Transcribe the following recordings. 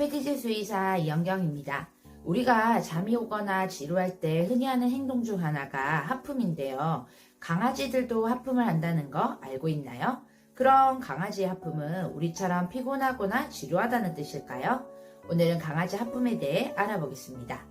패키지 수의사 이영경입니다. 우리가 잠이 오거나 지루할 때 흔히 하는 행동 중 하나가 하품인데요. 강아지들도 하품을 한다는 거 알고 있나요? 그럼 강아지의 하품은 우리처럼 피곤하거나 지루하다는 뜻일까요? 오늘은 강아지 하품에 대해 알아보겠습니다.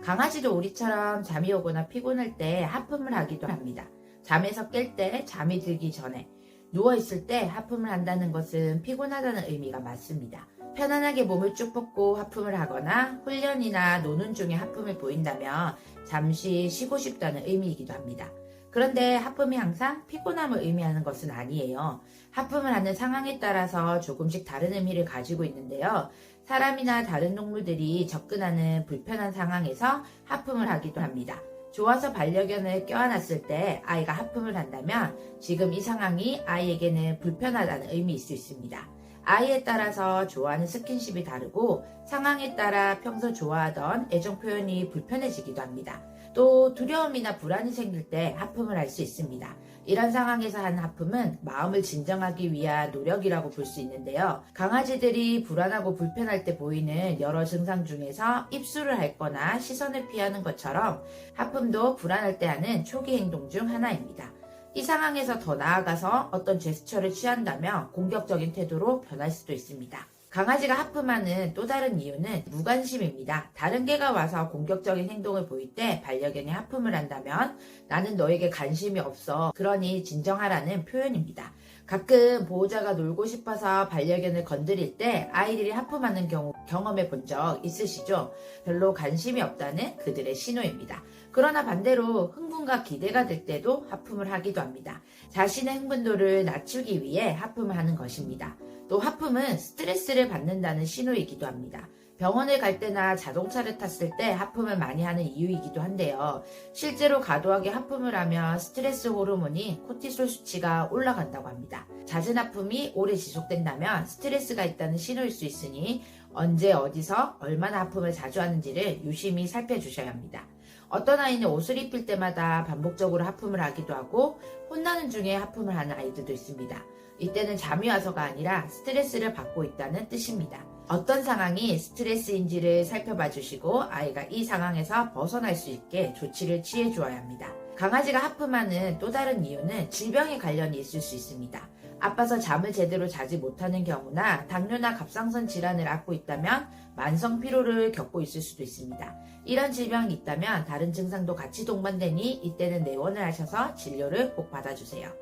강아지도 우리처럼 잠이 오거나 피곤할 때 하품을 하기도 합니다. 잠에서 깰 때, 잠이 들기 전에, 누워있을 때 하품을 한다는 것은 피곤하다는 의미가 맞습니다. 편안하게 몸을 쭉 뻗고 하품을 하거나 훈련이나 노는 중에 하품을 보인다면 잠시 쉬고 싶다는 의미이기도 합니다. 그런데 하품이 항상 피곤함을 의미하는 것은 아니에요. 하품을 하는 상황에 따라서 조금씩 다른 의미를 가지고 있는데요. 사람이나 다른 동물들이 접근하는 불편한 상황에서 하품을 하기도 합니다. 좋아서 반려견을 껴안았을 때 아이가 하품을 한다면 지금 이 상황이 아이에게는 불편하다는 의미일 수 있습니다. 아이에 따라서 좋아하는 스킨십이 다르고 상황에 따라 평소 좋아하던 애정 표현이 불편해지기도 합니다. 또 두려움이나 불안이 생길 때 하품을 할 수 있습니다. 이런 상황에서 하는 하품은 마음을 진정하기 위한 노력이라고 볼 수 있는데요. 강아지들이 불안하고 불편할 때 보이는 여러 증상 중에서 입술을 핥거나 시선을 피하는 것처럼 하품도 불안할 때 하는 초기 행동 중 하나입니다. 이 상황에서 더 나아가서 어떤 제스처를 취한다면 공격적인 태도로 변할 수도 있습니다. 강아지가 하품하는 또 다른 이유는 무관심입니다. 다른 개가 와서 공격적인 행동을 보일 때 반려견이 하품을 한다면 나는 너에게 관심이 없어. 그러니 진정하라는 표현입니다. 가끔 보호자가 놀고 싶어서 반려견을 건드릴 때 아이들이 하품하는 경우 경험해 본 적 있으시죠? 별로 관심이 없다는 그들의 신호입니다. 그러나 반대로 흥분과 기대가 될 때도 하품을 하기도 합니다. 자신의 흥분도를 낮추기 위해 하품을 하는 것입니다. 또 하품은 스트레스를 받는다는 신호이기도 합니다. 병원을 갈 때나 자동차를 탔을 때 하품을 많이 하는 이유이기도 한데요. 실제로 과도하게 하품을 하면 스트레스 호르몬인 코티솔 수치가 올라간다고 합니다. 잦은 하품이 오래 지속된다면 스트레스가 있다는 신호일 수 있으니 언제 어디서 얼마나 하품을 자주 하는지를 유심히 살펴주셔야 합니다. 어떤 아이는 옷을 입힐 때마다 반복적으로 하품을 하기도 하고 혼나는 중에 하품을 하는 아이들도 있습니다. 이때는 잠이 와서가 아니라 스트레스를 받고 있다는 뜻입니다. 어떤 상황이 스트레스인지를 살펴봐 주시고 아이가 이 상황에서 벗어날 수 있게 조치를 취해 주어야 합니다. 강아지가 하품하는 또 다른 이유는 질병에 관련이 있을 수 있습니다. 아파서 잠을 제대로 자지 못하는 경우나 당뇨나 갑상선 질환을 앓고 있다면 만성 피로를 겪고 있을 수도 있습니다. 이런 질병이 있다면 다른 증상도 같이 동반되니 이때는 내원을 하셔서 진료를 꼭 받아주세요.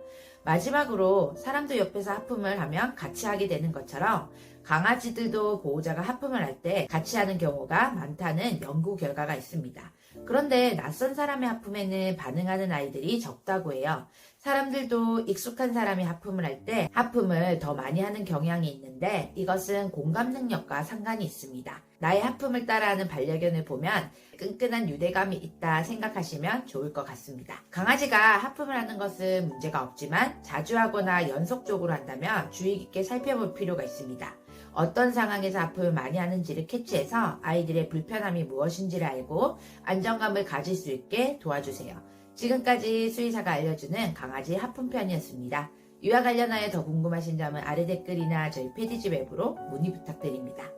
마지막으로 사람도 옆에서 하품을 하면 같이 하게 되는 것처럼 강아지들도 보호자가 하품을 할 때 같이 하는 경우가 많다는 연구 결과가 있습니다. 그런데 낯선 사람의 하품에는 반응하는 아이들이 적다고 해요. 사람들도 익숙한 사람이 하품을 할 때 하품을 더 많이 하는 경향이 있는데 이것은 공감 능력과 상관이 있습니다. 나의 하품을 따라하는 반려견을 보면 끈끈한 유대감이 있다 생각하시면 좋을 것 같습니다. 강아지가 하품을 하는 것은 문제가 없지만 자주 하거나 연속적으로 한다면 주의 깊게 살펴볼 필요가 있습니다. 어떤 상황에서 하품을 많이 하는지를 캐치해서 아이들의 불편함이 무엇인지를 알고 안정감을 가질 수 있게 도와주세요. 지금까지 수의사가 알려주는 강아지 하품 편이었습니다. 이와 관련하여 더 궁금하신 점은 아래 댓글이나 저희 패디지 웹으로 문의 부탁드립니다.